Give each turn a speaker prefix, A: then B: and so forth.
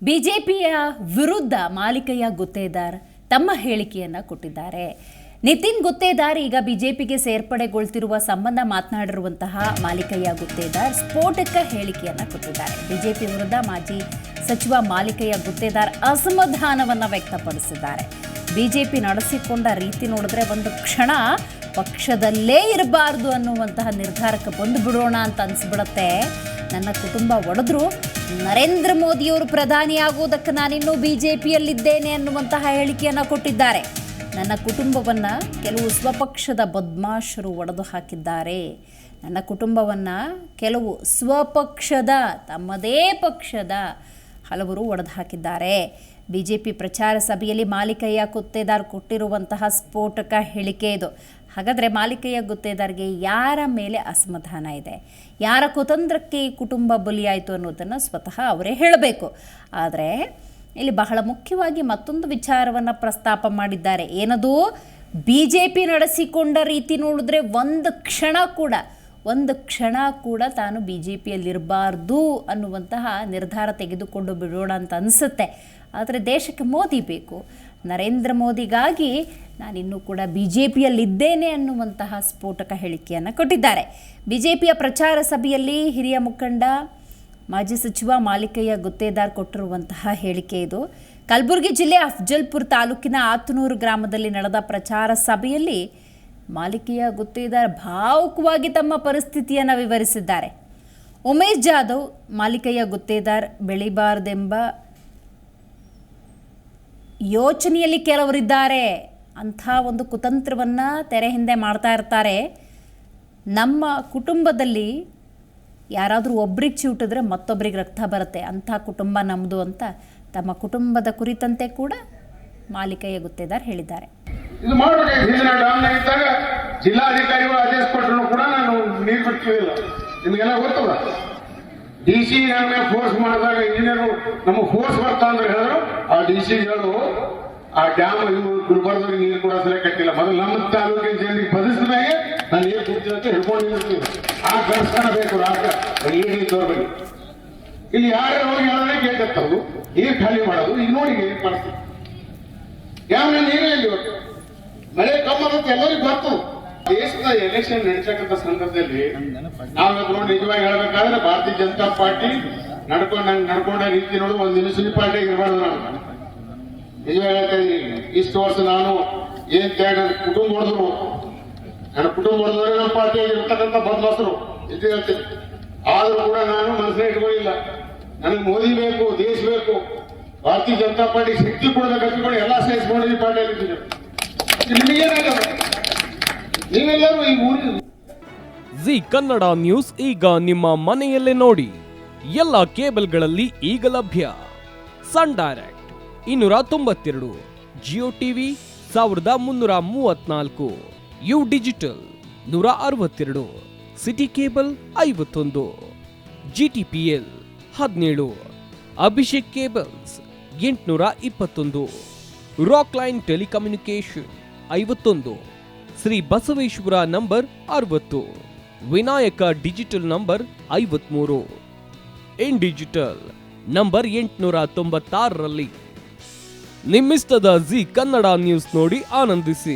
A: ಬಿಜೆಪಿಯ ವಿರುದ್ಧ ಮಾಲಿಕಯ್ಯ ಗುತ್ತೇದಾರ್ ತಮ್ಮ ಹೇಳಿಕೆಯನ್ನು ಕೊಟ್ಟಿದ್ದಾರೆ. ನಿತಿನ್ ಗುತ್ತೇದಾರ್ ಈಗ ಬಿಜೆಪಿಗೆ ಸೇರ್ಪಡೆಗೊಳ್ತಿರುವ ಸಂಬಂಧ ಮಾತನಾಡಿರುವಂತಹ ಮಾಲಿಕಯ್ಯ ಗುತ್ತೇದಾರ್ ಸ್ಫೋಟಕ ಹೇಳಿಕೆಯನ್ನು ಕೊಟ್ಟಿದ್ದಾರೆ. ಬಿಜೆಪಿ ವಿರುದ್ಧ ಮಾಜಿ ಸಚಿವ ಮಾಲಿಕಯ್ಯ ಗುತ್ತೇದಾರ್ ಅಸಮಾಧಾನವನ್ನು ವ್ಯಕ್ತಪಡಿಸಿದ್ದಾರೆ. ಬಿಜೆಪಿ ನಡೆಸಿಕೊಂಡ ರೀತಿ ನೋಡಿದ್ರೆ ಒಂದು ಕ್ಷಣ ಪಕ್ಷದಲ್ಲೇ ಇರಬಾರ್ದು ಅನ್ನುವಂತಹ ನಿರ್ಧಾರಕ್ಕೆ ಬಂದು ಬಿಡೋಣ ಅಂತ ಅನಿಸ್ಬಿಡತ್ತೆ. ನನ್ನ ಕುಟುಂಬ ಒಡೆದ್ರು ನರೇಂದ್ರ ಮೋದಿಯವರು ಪ್ರಧಾನಿಯಾಗುವುದಕ್ಕೆ ನಾನಿನ್ನೂ ಬಿಜೆಪಿಯಲ್ಲಿದ್ದೇನೆ ಅನ್ನುವಂತಹ ಹೇಳಿಕೆಯನ್ನು ಕೊಟ್ಟಿದ್ದಾರೆ. ನನ್ನ ಕುಟುಂಬವನ್ನು ಕೆಲವು ಸ್ವಪಕ್ಷದ ಬದ್ಮಾಶರು ಒಡೆದು ಹಾಕಿದ್ದಾರೆ. ನನ್ನ ಕುಟುಂಬವನ್ನು ಕೆಲವು ಸ್ವಪಕ್ಷದ ತಮ್ಮದೇ ಪಕ್ಷದ ಹಲವರು ಒಡೆದು ಹಾಕಿದ್ದಾರೆ. ಬಿಜೆಪಿ ಪ್ರಚಾರ ಸಭೆಯಲ್ಲಿ ಮಾಲಿಕಯ್ಯ ಗುತ್ತೇದಾರ್ ಕೊಟ್ಟಿರುವಂತಹ ಸ್ಫೋಟಕ ಹೇಳಿಕೆ ಇದು. ಹಾಗಾದರೆ ಮಾಲಿಕಯ್ಯ ಗುತ್ತೇದಾರ್ಗೆ ಯಾರ ಮೇಲೆ ಅಸಮಾಧಾನ ಇದೆ, ಯಾರ ಕುತಂತ್ರಕ್ಕೆ ಈ ಕುಟುಂಬ ಬಲಿಯಾಯಿತು ಅನ್ನೋದನ್ನು ಸ್ವತಃ ಅವರೇ ಹೇಳಬೇಕು. ಆದರೆ ಇಲ್ಲಿ ಬಹಳ ಮುಖ್ಯವಾಗಿ ಮತ್ತೊಂದು ವಿಚಾರವನ್ನು ಪ್ರಸ್ತಾಪ ಮಾಡಿದ್ದಾರೆ. ಏನದು? ಬಿಜೆಪಿ ನಡೆಸಿಕೊಂಡ ರೀತಿ ನೋಡಿದ್ರೆ ಒಂದು ಕ್ಷಣ ಕೂಡ ತಾನು ಬಿಜೆಪಿಯಲ್ಲಿರಬಾರ್ದು ಅನ್ನುವಂತಹ ನಿರ್ಧಾರ ತೆಗೆದುಕೊಂಡು ಬಿಡೋಣ ಅಂತ ಅನಿಸುತ್ತೆ. ಆದರೆ ದೇಶಕ್ಕೆ ಮೋದಿ ಬೇಕು, ನರೇಂದ್ರ ಮೋದಿಗಾಗಿ ನಾನಿನ್ನೂ ಕೂಡ ಬಿಜೆಪಿಯಲ್ಲಿದ್ದೇನೆ ಅನ್ನುವಂತಹ ಸ್ಫೋಟಕ ಹೇಳಿಕೆಯನ್ನು ಕೊಟ್ಟಿದ್ದಾರೆ. ಬಿಜೆಪಿಯ ಪ್ರಚಾರ ಸಭೆಯಲ್ಲಿ ಹಿರಿಯ ಮುಖಂಡ ಮಾಜಿ ಸಚಿವ ಮಾಲಿಕಯ್ಯ ಗುತ್ತೇದಾರ್ ಕೊಟ್ಟಿರುವಂತಹ ಹೇಳಿಕೆ ಇದು. ಕಲಬುರಗಿ ಜಿಲ್ಲೆ ಅಫ್ಜಲ್ಪುರ ತಾಲೂಕಿನ ಆತನೂರು ಗ್ರಾಮದಲ್ಲಿ ನಡೆದ ಪ್ರಚಾರ ಸಭೆಯಲ್ಲಿ ಮಾಲಿಕಯ್ಯ ಗುತ್ತೇದಾರ್ ಭಾವುಕವಾಗಿ ತಮ್ಮ ಪರಿಸ್ಥಿತಿಯನ್ನು ವಿವರಿಸಿದ್ದಾರೆ. ಉಮೇಶ್ ಜಾಧವ್ ಮಾಲಿಕಯ್ಯ ಗುತ್ತೇದಾರ್ ಬೆಳಿಬಾರ್ದೆಂಬ ಯೋಚನೆಯಲ್ಲಿ ಕೆಲವರಿದ್ದಾರೆ, ಅಂಥ ಒಂದು ಕುತಂತ್ರವನ್ನು ತೆರೆ ಹಿಂದೆ ಮಾಡ್ತಾ ಇರ್ತಾರೆ. ನಮ್ಮ ಕುಟುಂಬದಲ್ಲಿ ಯಾರಾದರೂ ಒಬ್ರಿಗೆ ಚಿವುಟಿದ್ರೆ ಮತ್ತೊಬ್ಬರಿಗೆ ರಕ್ತ ಬರುತ್ತೆ, ಅಂಥ ಕುಟುಂಬ ನಮ್ಮದು ಅಂತ ತಮ್ಮ ಕುಟುಂಬದ ಕುರಿತಂತೆ ಕೂಡ ಮಾಲಿಕಯ್ಯ ಗುತ್ತೇದಾರ್ ಹೇಳಿದ್ದಾರೆ.
B: ಇದು ಮಾಡಬೇಕಾಗಿ ಹಿಂದಿನ ಡ್ಯಾಮ್ನಾಗ ಇದ್ದಾಗ ಜಿಲ್ಲಾಧಿಕಾರಿಗಳು ಆದೇಶ ಕೊಟ್ಟರು ಕೂಡ ನಾನು ನೀರು ಬಿಡ್ತಿರಲಿಲ್ಲ. ನಿಮಗೆಲ್ಲ ಗೊತ್ತದ. DC ನನ್ನ ಫೋರ್ಸ್ ಮಾಡಿದಾಗ ಇಂಜಿನಿಯರು ನಮಗೆ ಫೋರ್ಸ್ ಬರ್ತಾ ಅಂದ್ರೆ ಹೇಳಿದ್ರು, ಆ DC ಗಳು ಆ ಡ್ಯಾಮ್ ಗುಲ್ಬರ್ಗದವ್ರಿಗೆ ನೀರು ಕೂಡ ಸಲ ಕಟ್ಟಿಲ್ಲ. ಮೊದಲು ನಮ್ಮ ತಾಲೂಕಿನ ಜನರಿಗೆ ಬದಿಸಿದಾಗೆ ನಾನು ನೀರು ಕೊಡ್ತೀನಿ ಅಂತ ಹೇಳ್ಕೊಂಡು ನಿಂತಿರ್ತೀವಿ. ಆ ದರ್ಶನ ಬೇಕು ರಾಜ್ಯ ತೋರ್ಬೇಕು. ಇಲ್ಲಿ ಯಾರು ಹೋಗಿ ಹೇಳೋದೇ ಕೇಳ್ತವ್ರು ನೀರು ಖಾಲಿ ಮಾಡೋದು. ಈಗ ನೋಡಿ ನೀರು ಪರಿಸ್ಥಿತಿ ಡ್ಯಾಮ್ ನೀರೇ ಇಲ್ಲಿ ಇವತ್ತು ಮಳೆ ಕಮ್ಮಿ ಆಗುತ್ತೆ ಎಲ್ಲರಿಗೂ ಗೊತ್ತು. ದೇಶದ ಎಲೆಕ್ಷನ್ ನಡೆಸಕ್ಕಂತ ಸಂದರ್ಭದಲ್ಲಿ ನಾವಿವತ್ತು ನೋಡಿ ನಿಜವಾಗಿ ಹೇಳ್ಬೇಕಾದ್ರೆ ಭಾರತೀಯ ಜನತಾ ಪಾರ್ಟಿ ನಡ್ಕೊಂಡ ರೀತಿ ನೋಡಿ ಒಂದು ಮುನ್ಸಿಪಾಲಿಟಿ ಇರಬಾರ್ದು. ನಾನು ನಿಜವಾಗಿ ಹೇಳ್ತಾ ಇದ್ದೀನಿ, ಇಷ್ಟು ವರ್ಷ ನಾನು ಏನ್ ಕುಟುಂಬ ಹೊಡೆದ್ರು, ನನ್ನ ಕುಟುಂಬ ಹೊಡೆದವರೇ ನಮ್ಮ ಪಾರ್ಟಿಯಾಗಿ ಇರ್ತಕ್ಕಂಥ ಬದಲಾಸರು ಇದು ಹೇಳ್ತೀನಿ. ಆದ್ರೂ ಕೂಡ ನಾನು ಮನಸ್ಸಿನ ಇಟ್ಕೊಳ್ಳಿಲ್ಲ. ನನಗೆ ಮೋದಿ ಬೇಕು, ದೇಶ ಬೇಕು, ಭಾರತೀಯ ಜನತಾ ಪಾರ್ಟಿ ಶಕ್ತಿ ಕೊಡಬೇಕು ಅಂದ್ಕೊಂಡು ಎಲ್ಲ ಸಹಿಸ್ಕೊಂಡು ಈ ಪಾರ್ಟಿಯಲ್ಲಿ ಇದ್ದೀನಿ. ನಿಮಗೇನಾಗಲ್ಲ, ನೀವೆಲ್ಲರೂ ಈ ಊರಿನ
C: ಜಿ ಕನ್ನಡ ನ್ಯೂಸ್ ಈಗ ನಿಮ್ಮ ಮನೆಯಲ್ಲೇ ನೋಡಿ. ಎಲ್ಲ ಕೇಬಲ್ಗಳಲ್ಲಿ ಈಗ ಲಭ್ಯ. Sun direct 292, Jio TV 1334, U digital 162, city cable 51, GTPL 17, Abhishek cables 821, rock line telecommunication 51, Shri Basaveshwara number 60, Vinayaka digital number 53, in digital number 896ರಲ್ಲಿ. ನಿಮ್ಮಿಸ್ತದ ಜಿ ಕನ್ನಡ ನ್ಯೂಸ್ ನೋಡಿ ಆನಂದಿಸಿ.